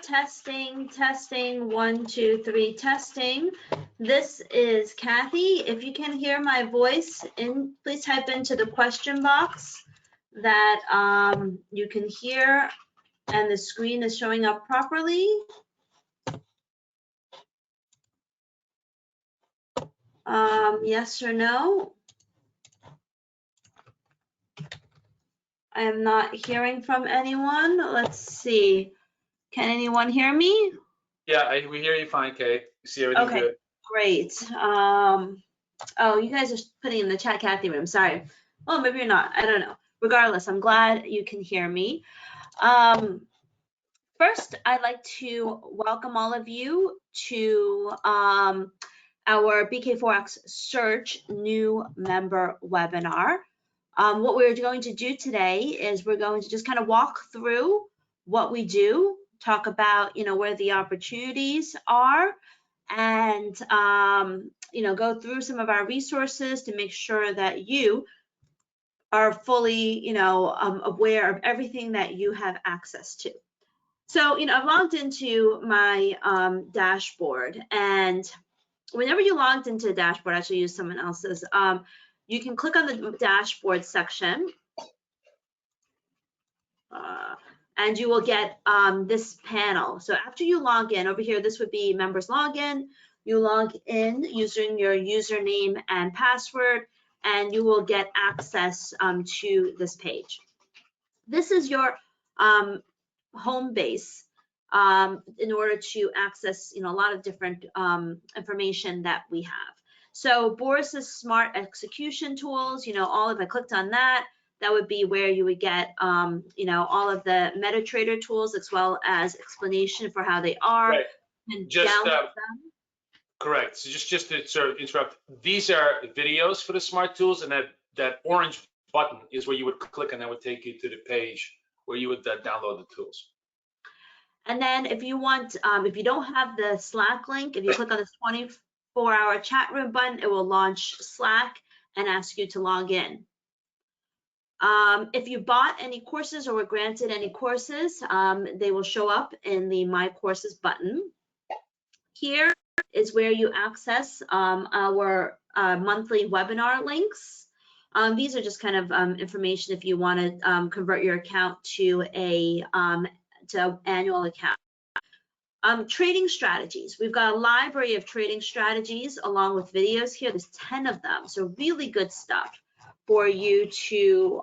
testing, testing, 1, 2, 3, testing. This is Kathy. If you can hear my voice, please type into the question box that you can hear and the screen is showing up properly. Yes or no? I am not hearing from anyone. Let's see. Can anyone hear me? Yeah, we hear you fine, Kate. You see everything okay, good. Great. Oh, you guys are putting in the chat, Kathy room. Sorry. Oh, maybe you're not. I don't know. Regardless, I'm glad you can hear me. First, I'd like to welcome all of you to our BKForex Surge new member webinar. What we're going to do today is we're going to just kind of walk through what we do, talk about, where the opportunities are, and, go through some of our resources to make sure that you are fully, aware of everything that you have access to. So, I've logged into my dashboard, and whenever you logged into a dashboard, I actually use someone else's, you can click on the dashboard section, and you will get this panel. So after you log in, over here, this would be members login. You log in using your username and password, and you will get access to this page. This is your home base in order to access, a lot of different information that we have. So Boris's smart execution tools, if I clicked on that, that would be where you would get, all of the MetaTrader tools as well as explanation for how they are. Right. And just them. correct. So just to sort of interrupt, these are videos for the smart tools, and that orange button is where you would click, and that would take you to the page where you would download the tools. And then if you want, if you don't have the Slack link, if you click on this 24-hour chat room button, it will launch Slack and ask you to log in. If you bought any courses or were granted any courses, they will show up in the My Courses button. Here is where you access our monthly webinar links. These are just kind of information if you want to convert your account to a annual account. Trading strategies. We've got a library of trading strategies along with videos here. There's 10 of them, so really good stuff for you to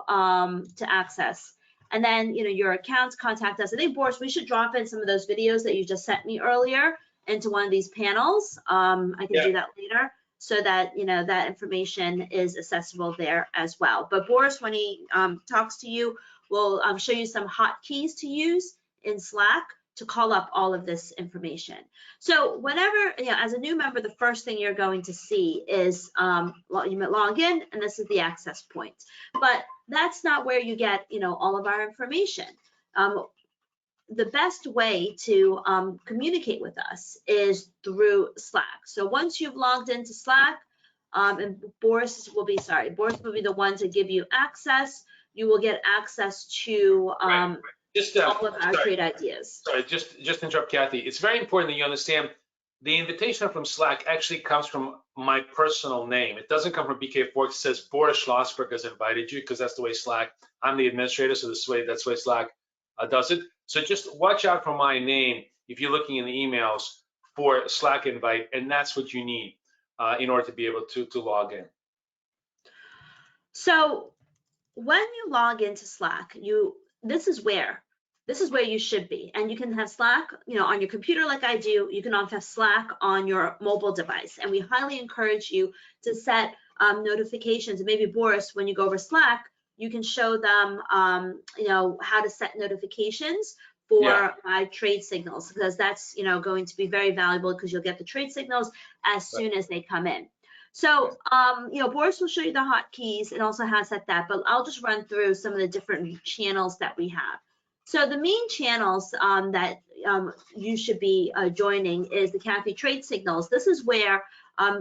access. And then, your accounts, contact us. I think, Boris, we should drop in some of those videos that you just sent me earlier into one of these panels. I can do that later so that, that information is accessible there as well. But Boris, when he talks to you, will show you some hotkeys to use in Slack to call up all of this information. So whenever, as a new member, the first thing you're going to see is you log in, and this is the access point. But that's not where you get, all of our information. The best way to communicate with us is through Slack. So once you've logged into Slack, and Boris will be the one to give you access. You will get access to all of our trade ideas. Sorry, just interrupt, Kathy. It's very important that you understand the invitation from Slack actually comes from my personal name. It doesn't come from BKForex. It says Boris Schlossberg has invited you, because that's the way Slack, I'm the administrator, so that's the way Slack does it. So just watch out for my name if you're looking in the emails for Slack invite, and that's what you need in order to be able to log in. So when you log into Slack, this is where you should be, and you can have Slack, on your computer like I do. You can also have Slack on your mobile device, and we highly encourage you to set notifications. And maybe Boris, when you go over Slack, you can show them, how to set notifications for my trade signals, because that's, going to be very valuable, because you'll get the trade signals as soon as they come in. So, Boris will show you the hotkeys and also how to set that, but I'll just run through some of the different channels that we have. So the main channels that you should be joining is the Kathy Trade Signals. This is where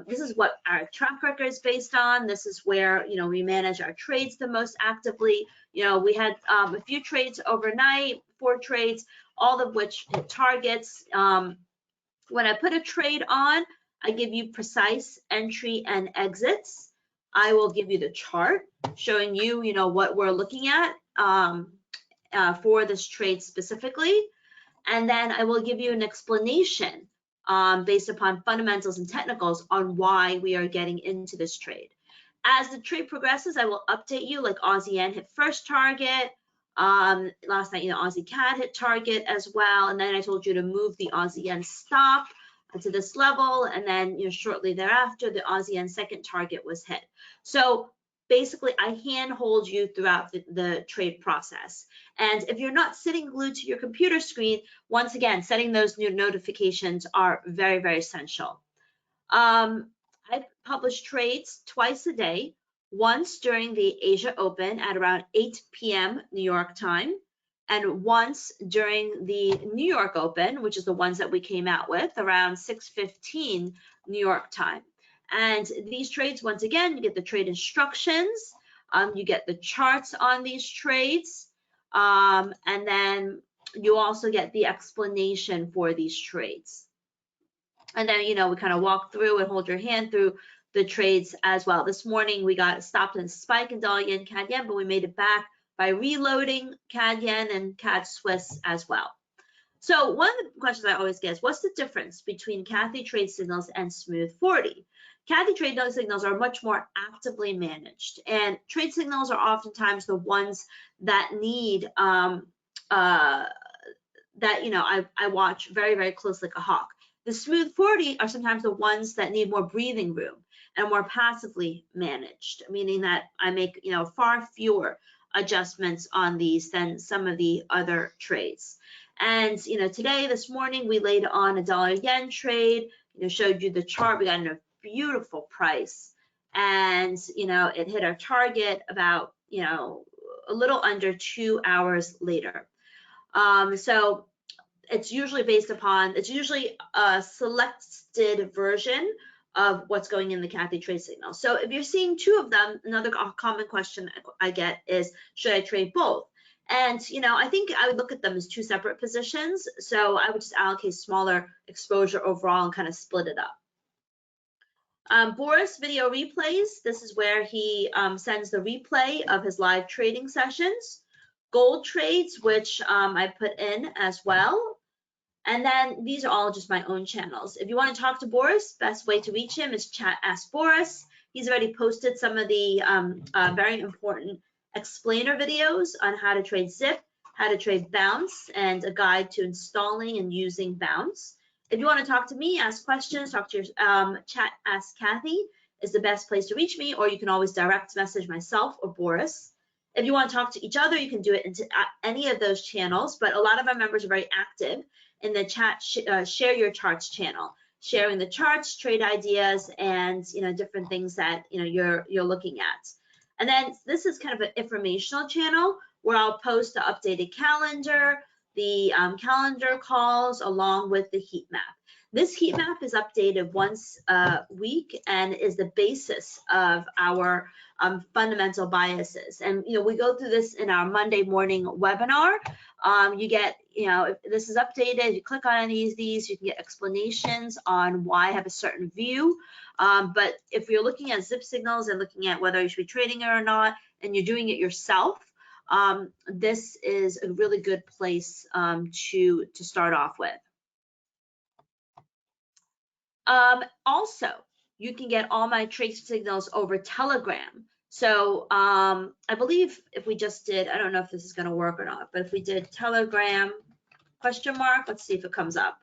This is what our track record is based on. This is where, you know, we manage our trades the most actively. You know, we had a few trades overnight, 4 trades, all of which hit targets. When I put a trade on, I give you precise entry and exits. I will give you the chart showing you, you know, what we're looking at for this trade specifically. And then I will give you an explanation based upon fundamentals and technicals on why we are getting into this trade. As the trade progresses, I will update you, like Aussie Yen hit first target. Last night, you know, Aussie CAD hit target as well. And then I told you to move the Aussie Yen stop to this level. And then, you know, shortly thereafter, the Aussie Yen second target was hit. So basically, I handhold you throughout the trade process. And if you're not sitting glued to your computer screen, once again, setting those new notifications are very, very essential. I publish trades twice a day, once during the Asia Open at around 8 p.m. New York time, and once during the New York Open, which is the ones that we came out with, around 6:15 New York time. And these trades, once again, you get the trade instructions, you get the charts on these trades, and then you also get the explanation for these trades. And then, you know, we kind of walk through and hold your hand through the trades as well. This morning, we got stopped in spike in dollar yen, CAD yen, but we made it back by reloading CAD yen and CAD Swiss as well. So one of the questions I always get is, what's the difference between Cathy trade signals and Smooth 40? Cathy trade signals are much more actively managed, and trade signals are oftentimes the ones that need, that, you know, I watch very, very closely like a hawk. The Smooth 40 are sometimes the ones that need more breathing room and more passively managed, meaning that I make, you know, far fewer adjustments on these than some of the other trades. And, you know, today, this morning, we laid on a dollar yen trade, you know, showed you the chart. We got in a beautiful price, and, you know, it hit our target about, you know, a little under 2 hours later. So it's usually based upon, it's usually a selected version of what's going in the Cathy trade signal. So if you're seeing 2 of them, another common question I get is, should I trade both? And, you know, I think I would look at them as 2 separate positions. So I would just allocate smaller exposure overall and kind of split it up. Boris video replays, this is where he sends the replay of his live trading sessions. Gold trades, which I put in as well. And then these are all just my own channels. If you want to talk to Boris, best way to reach him is chat Ask Boris. He's already posted some of the very important explainer videos on how to trade Zip, how to trade Bounce, and a guide to installing and using Bounce. If you want to talk to me, ask questions, talk to your chat Ask Cathy is the best place to reach me, or you can always direct message myself or Boris. If you want to talk to each other, you can do it into any of those channels, but a lot of our members are very active in the chat share your charts channel, sharing the charts, trade ideas, and, you know, different things that, you know, you're looking at. And then this is kind of an informational channel where I'll post the updated calendar, the calendar calls, along with the heat map. This heat map is updated once a week and is the basis of our fundamental biases. And, you know, we go through this in our Monday morning webinar. You get, you know, if this is updated, you click on any of these, you can get explanations on why I have a certain view. But if you're looking at Zip signals and looking at whether you should be trading it or not, and you're doing it yourself, this is a really good place to start off with. Also, you can get all my trade signals over Telegram. So I believe if we just did, I don't know if this is going to work or not, but if we did Telegram question mark, let's see if it comes up.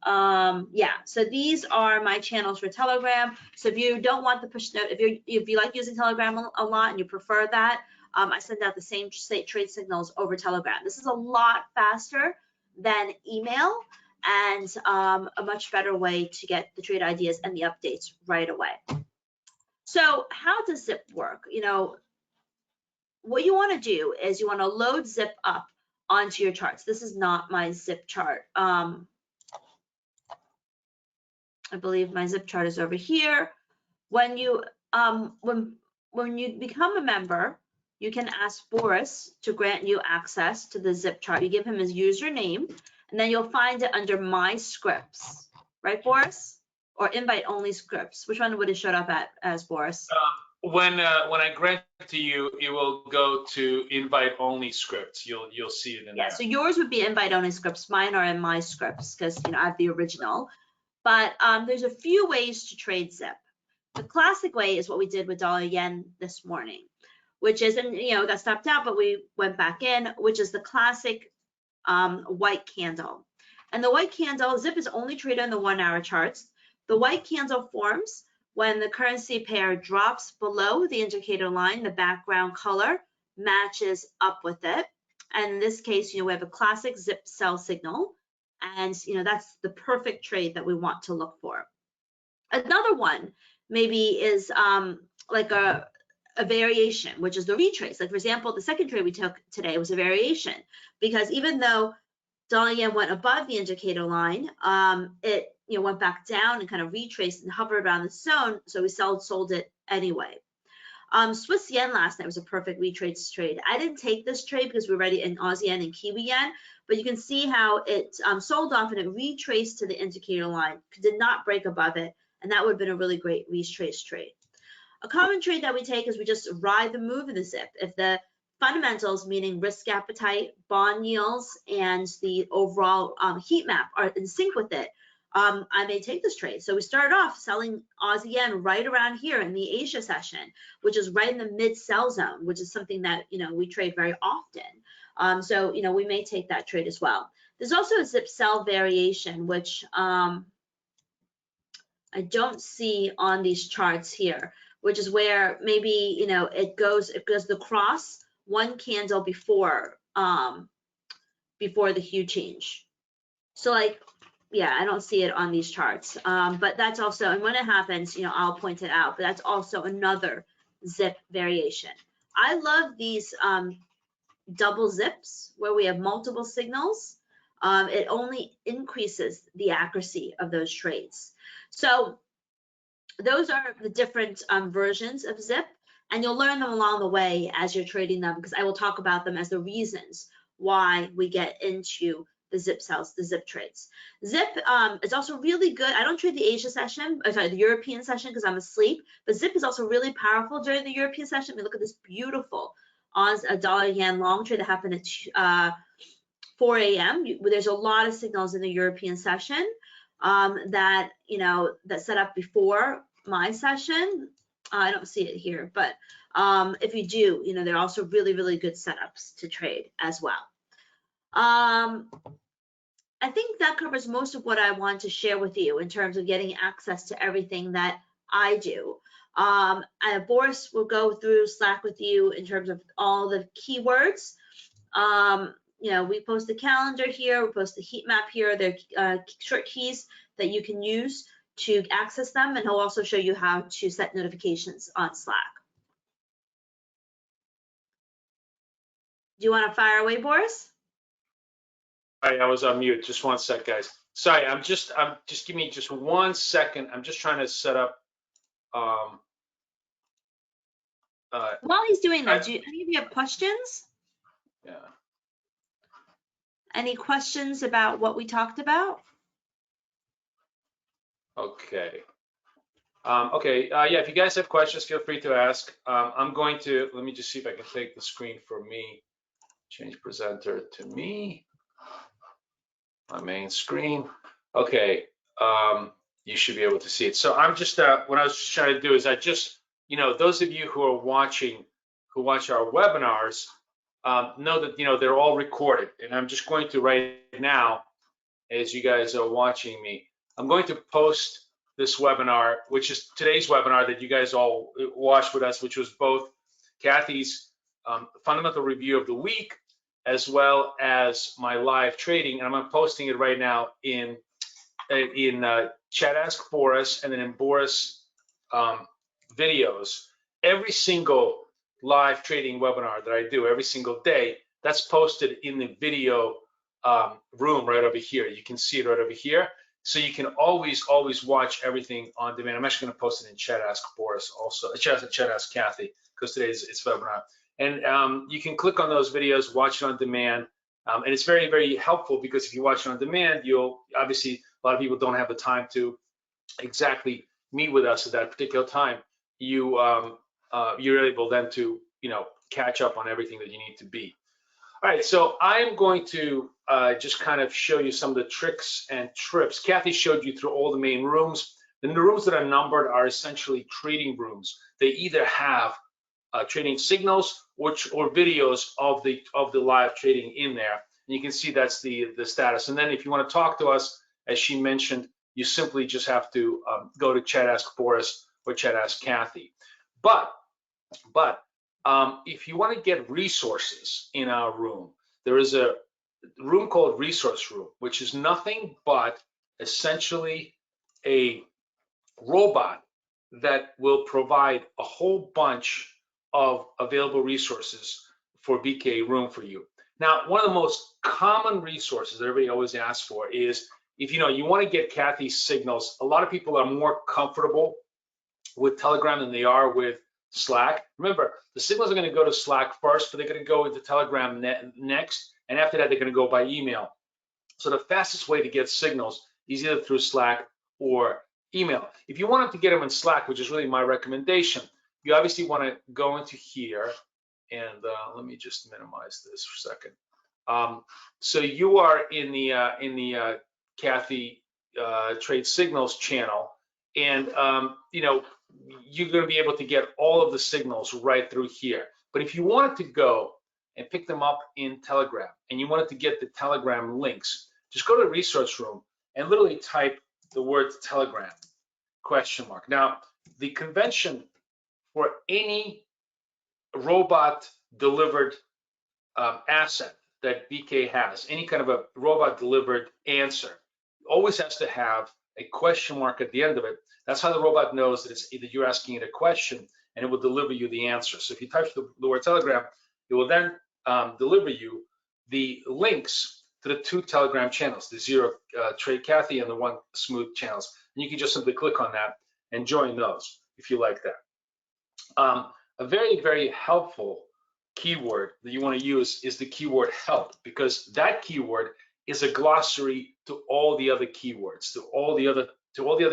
Yeah, so these are my channels for Telegram. So if you don't want the push note, if you like using Telegram a lot and you prefer that, I send out the same trade signals over Telegram. This is a lot faster than email, and a much better way to get the trade ideas and the updates right away. So how does Zip work? You know, what you want to do is you want to load Zip up onto your charts. This is not my Zip chart. I believe my zip chart is over here. When you become a member, you can ask Boris to grant you access to the zip chart. You give him his username, and then you'll find it under My Scripts, right, Boris? Or invite only scripts. Which one would it show up as, Boris? When I grant to you, it will go to invite only scripts. You'll see it in there. Yeah, so yours would be invite only scripts. Mine are in My Scripts because I have the original. But there's a few ways to trade zip. The classic way is what we did with dollar yen this morning, which is, and it got stopped out, but we went back in, which is the classic white candle. And the white candle, zip is only traded on the 1 hour charts. The white candle forms when the currency pair drops below the indicator line, the background color matches up with it. And in this case, we have a classic zip sell signal. And that's the perfect trade that we want to look for. Another one maybe is like a variation, which is the retrace. Like for example, the second trade we took today was a variation, because even though dollar yen went above the indicator line, it went back down and kind of retraced and hovered around the zone, so we sold it anyway. Swiss yen last night was a perfect retrace trade. I didn't take this trade because we're already in Aussie yen and Kiwi yen, but you can see how it sold off and it retraced to the indicator line, did not break above it, and that would have been a really great retrace trade. A common trade that we take is we just ride the move in the zip. If the fundamentals, meaning risk appetite, bond yields, and the overall heat map are in sync with it, I may take this trade. So we started off selling Aussie yen right around here in the Asia session, which is right in the mid sell zone, which is something that we trade very often. So we may take that trade as well. There's also a zip sell variation, which I don't see on these charts here, which is where maybe it goes the cross one candle before the hue change. So like, yeah, I don't see it on these charts, but that's also, and when it happens, I'll point it out, but that's also another zip variation. I love these double zips where we have multiple signals. It only increases the accuracy of those trades. So those are the different versions of zip, and you'll learn them along the way as you're trading them, because I will talk about them as the reasons why we get into the zip sells, the zip trades. Zip is also really good. I don't trade the Asia session, sorry, the European session, because I'm asleep, but zip is also really powerful during the European session. I mean, look at this beautiful dollar yen long trade that happened at 4 a.m. There's a lot of signals in the European session that that set up before my session. I don't see it here, but if you do, they're also really, really good setups to trade as well. I think that covers most of what I want to share with you in terms of getting access to everything that I do. Boris will go through Slack with you in terms of all the keywords. We post the calendar here, we post the heat map here. There are short keys that you can use to access them, and he'll also show you how to set notifications on Slack. Do you want to fire away, Boris? Sorry, I was on mute. Just one sec, guys. Sorry, just give me just 1 second. I'm just trying to set up. While he's doing that, do any of you have questions? Yeah. Any questions about what we talked about? Okay. Okay. Yeah. If you guys have questions, feel free to ask. I'm going to let me just see if I can take the screen for me. Change presenter to me. My main screen. Okay. You should be able to see it. So I'm just what I was just trying to do is I just those of you who are watching, who watch our webinars, know that they're all recorded, and I'm just going to right now, as you guys are watching me, I'm going to post this webinar, which is today's webinar that you guys all watched with us, which was both Kathy's fundamental review of the week as well as my live trading, and I'm posting it right now in Chat Ask Boris and then in Boris videos. Every single live trading webinar that I do every single day, that's posted in the video room right over here. You can see it right over here. So you can always watch everything on demand. I'm actually going to post it in Chat Ask Boris also, Chat Ask Kathy, because today it's webinar. And you can click on those videos, watch it on demand. And it's very, very helpful because if you watch it on demand, you'll obviously, a lot of people don't have the time to exactly meet with us at that particular time. You're able then to, catch up on everything that you need to be. All right, so I'm going to just kind of show you some of the tricks and trips. Kathy showed you through all the main rooms. Then the rooms that are numbered are essentially trading rooms. They either have trading signals or videos of the live trading in there. And you can see that's the status. And then if you want to talk to us, as she mentioned, you simply just have to go to Chat Ask Boris or Chat Ask Kathy. But if you want to get resources in our room, there is a room called Resource Room, which is nothing but essentially a robot that will provide a whole bunch of available resources for BK Room for you. Now, one of the most common resources that everybody always asks for is if you want to get Kathy's signals. A lot of people are more comfortable with Telegram than they are with Slack. Remember, the signals are going to go to Slack first, but they're going to go into Telegram next, and after that, they're going to go by email. So the fastest way to get signals is either through Slack or email. If you want to get them in Slack, which is really my recommendation, you obviously want to go into here, and let me just minimize this for a second. So you are in the Kathy Trade Signals channel, and you're going to be able to get all of the signals right through here. But if you wanted to go and pick them up in Telegram, and you wanted to get the Telegram links, just go to the Resource Room and literally type the word Telegram ? Now, the convention for any robot delivered asset that BK has, any kind of a robot delivered answer, always has to have a ? At the end of it. That's how the robot knows that it's either you're asking it a question, and it will deliver you the answer. So if you type the word Telegram, it will then deliver you the links to the 2 Telegram channels, the Zero Trade Kathy and the One Smooth channels. And you can just simply click on that and join those if you like that. A very, very helpful keyword that you want to use is the keyword help, because that keyword is a glossary to all the other keywords, to all the other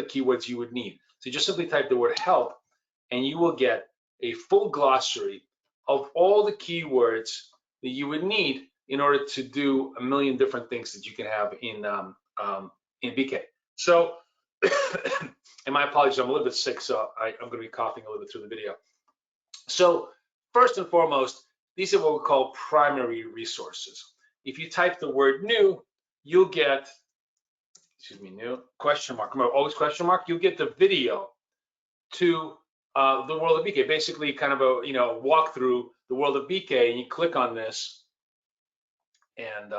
keywords you would need. So you just simply type the word help, and you will get a full glossary of all the keywords that you would need in order to do a million different things that you can have in BK. So, and my apologies, I'm a little bit sick, so I'm going to be coughing a little bit through the video. So first and foremost, these are what we call primary resources. If you type the word new, you'll get, new ? Remember, always ? You'll get the video to the world of BK, basically kind of a walk through the world of BK, and you click on this, and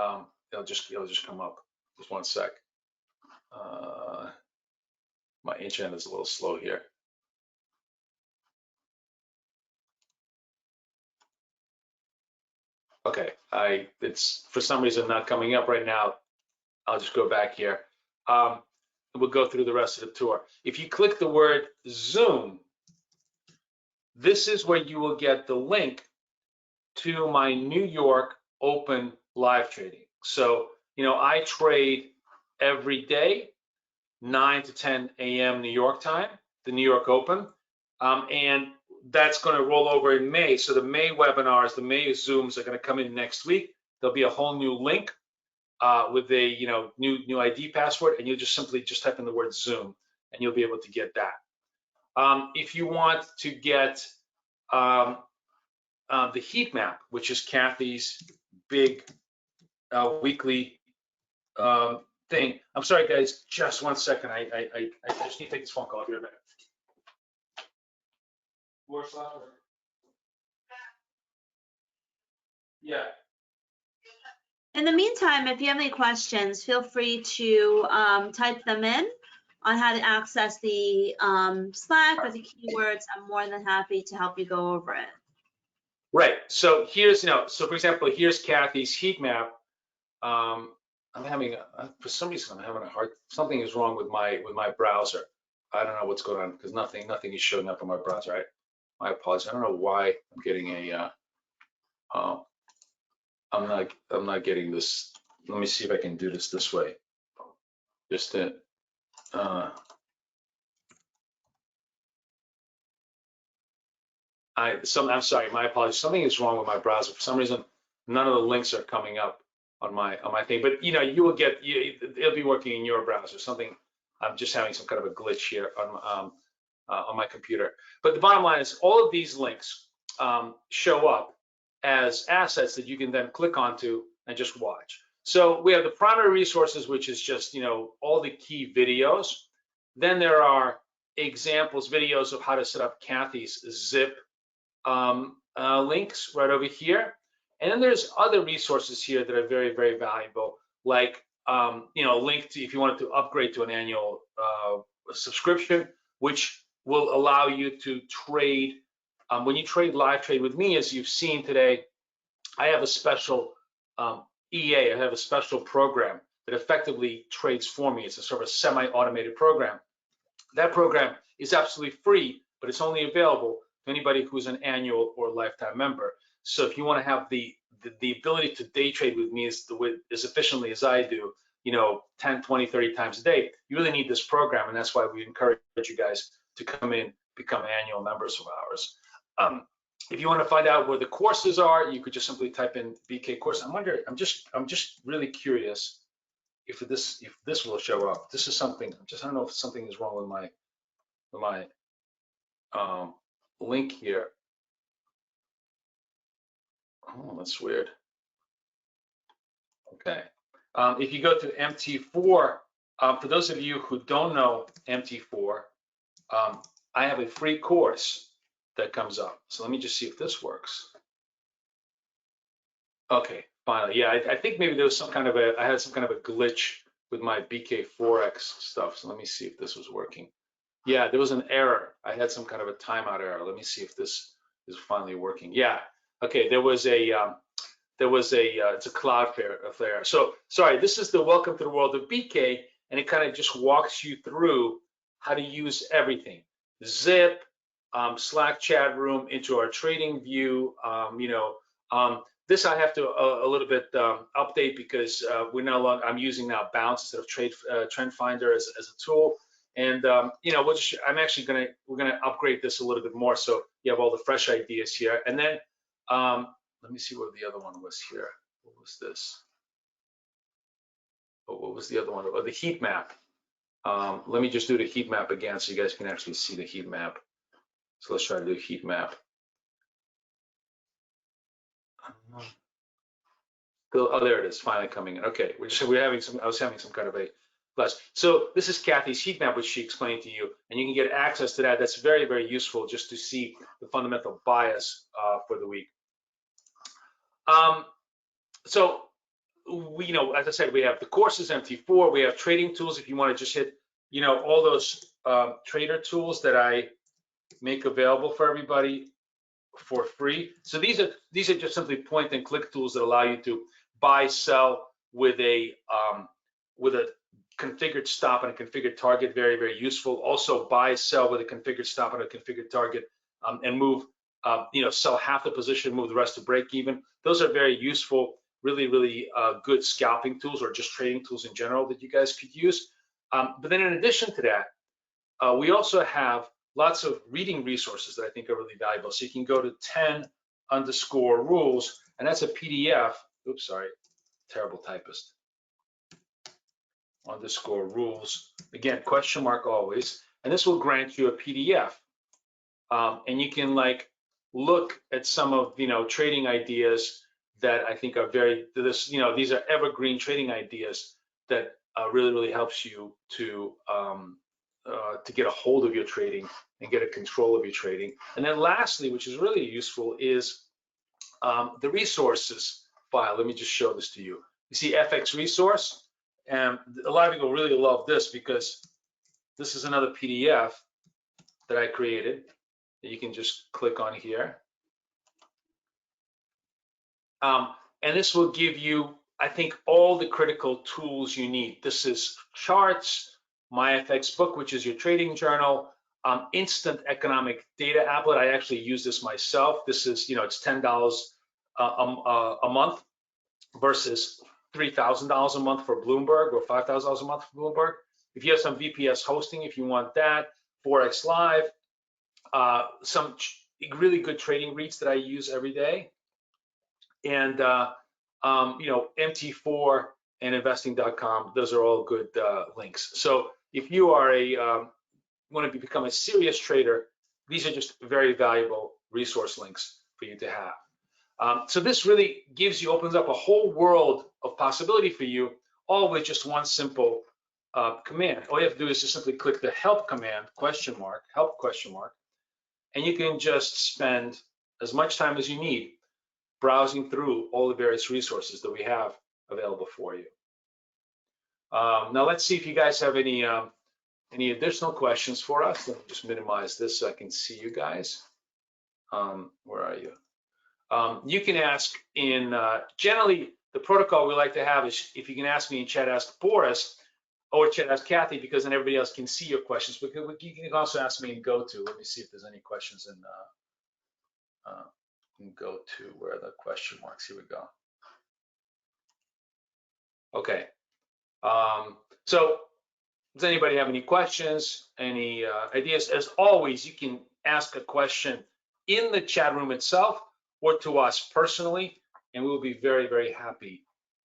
it'll just come up. Just one sec. My internet is a little slow here. Okay, it's for some reason not coming up right now. I'll just go back here. We'll go through the rest of the tour. If you click the word Zoom, this is where you will get the link to my New York Open live trading. So, I trade every day, 9 to 10 a.m. New York time, the New York Open, and that's going to roll over in May. So the May webinars, the May Zooms are going to come in next week. There'll be a whole new link with a new ID password, and you'll just simply type in the word Zoom, and you'll be able to get that. If you want to get the heat map, which is Kathy's big weekly thing. I'm sorry, guys, just one second. I just need to take this phone call. I'll be right back. Boris, yeah. In the meantime, if you have any questions, feel free to type them in on how to access the Slack or the keywords. I'm more than happy to help you go over it. Right. So here's, so for example, here's Kathy's heat map. I'm having for some reason I'm having a hard. Something is wrong with my browser. I don't know what's going on because nothing is showing up on my browser. My apologies. I don't know why I'm getting a. I'm not getting this. Let me see if I can do this way. Just to. I'm sorry. My apologies. Something is wrong with my browser. For some reason, none of the links are coming up on my thing. But you know, you will get. It'll be working in your browser. Something. I'm just having some kind of a glitch here on my computer. But the bottom line is, all of these links show up as assets that you can then click onto and just watch. So we have the primary resources, which is just, you know, all the key videos. Then there are examples, videos of how to set up Kathy's zip links right over here. And then there's other resources here that are very, very valuable, like, you know, link to, if you wanted to upgrade to an annual subscription, which will allow you to trade. When you trade live trade with me, as you've seen today, I have a special EA, I have a special program that effectively trades for me. It's a sort of semi-automated program. That program is absolutely free, but it's only available to anybody who's an annual or lifetime member. So if you want to have the ability to day trade with me as efficiently as I do, you know, 10, 20, 30 times a day, you really need this program. And that's why we encourage you guys to come in, become annual members of ours. If you want to find out where the courses are, you could just simply type in BK course. I'm just really curious if this will show up. This is something, I don't know if something is wrong with my link here. Oh, that's weird. Okay. If you go to MT4, for those of you who don't know MT4, I have a free course that comes up. So let me just see if this works. Okay, finally. Yeah, I think maybe there was I had some kind of a glitch with my BKForex stuff. So let me see if this was working. Yeah, there was an error. I had some kind of a timeout error. Let me see if this is finally working. Yeah. Okay, it's a Cloudflare. So sorry, this is the welcome to the world of BK, and it kind of just walks you through how to use everything. Zip, Slack chat room, into our trading view. This I have to a little bit update because we're no longer. I'm using now Bounce instead of Trend Finder as a tool. And we're gonna upgrade this a little bit more so you have all the fresh ideas here. And then let me see what the other one was here. What was this? Oh, what was the other one? Oh, the heat map. Let me just do the heat map again so you guys can actually see the heat map. So let's try to do heat map. Oh, there it is, finally coming in. Okay, I was having some kind of a class. So this is Kathy's heat map, which she explained to you, and you can get access to that. That's very, very useful just to see the fundamental bias for the week. So we, as I said, we have the courses, MT4. We have trading tools. If you want to just hit, all those trader tools that I make available for everybody for free. So these are just simply point and click tools that allow you to buy, sell with a configured stop and a configured target. Very, very useful. Also buy, sell with a configured stop and a configured target, and move, sell half the position, move the rest to break even. Those are very useful, really, really good scalping tools, or just trading tools in general that you guys could use. But then in addition to that, we also have lots of reading resources that I think are really valuable. So you can go to 10_rules, and that's a PDF. Oops, sorry, terrible typist. _rules, again, question mark always, and this will grant you a PDF. And you can look at some of trading ideas that I think are these are evergreen trading ideas that really, really helps you to get a hold of your trading and get a control of your trading. And then lastly, which is really useful, is the resources file. Let me just show this to you. You see FX resource, and a lot of people really love this because this is another PDF that I created that you can just click on here. And this will give you I think, all the critical tools you need. This is charts, MyFX book, which is your trading journal, instant economic data applet. I actually use this myself. This is, it's $10 a month versus $3,000 a month for Bloomberg, or $5,000 a month for Bloomberg. If you have some VPS hosting, if you want that, Forex Live, some really good trading REITs that I use every day, and MT4 and investing.com. Those are all good links. So if you are want to become a serious trader, these are just very valuable resource links for you to have. So this really opens up a whole world of possibility for you, all with just one simple command. All you have to do is just simply click the help command, help question mark, and you can just spend as much time as you need browsing through all the various resources that we have available for you. Now let's see if you guys have any additional questions for us. Let me just minimize this so I can see you guys. Where are you? You can ask in, generally, the protocol we like to have is, if you can ask me in chat, ask Boris, or chat, ask Kathy, because then everybody else can see your questions. But you can also ask me in GoTo. Let me see if there's any questions in GoTo. Where are the question marks? Here we go. Okay. So does anybody have any questions, any ideas? As always, you can ask a question in the chat room itself or to us personally, and we will be very, very happy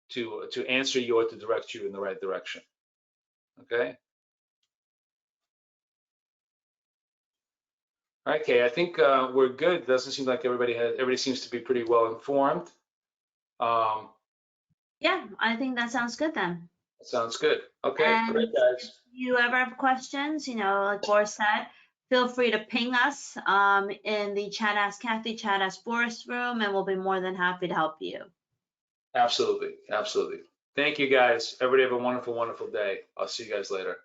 to answer you or to direct you in the right direction. Okay. Okay, I think we're good. It doesn't seem like everybody seems to be pretty well informed. Yeah, I think that sounds good then. Sounds good. Okay, and great, guys. If you ever have questions, like Boris said, feel free to ping us in the Chat Ask Kathy, Chat Ask Boris room, and we'll be more than happy to help you. Absolutely, absolutely. Thank you, guys. Everybody have a wonderful, wonderful day. I'll see you guys later.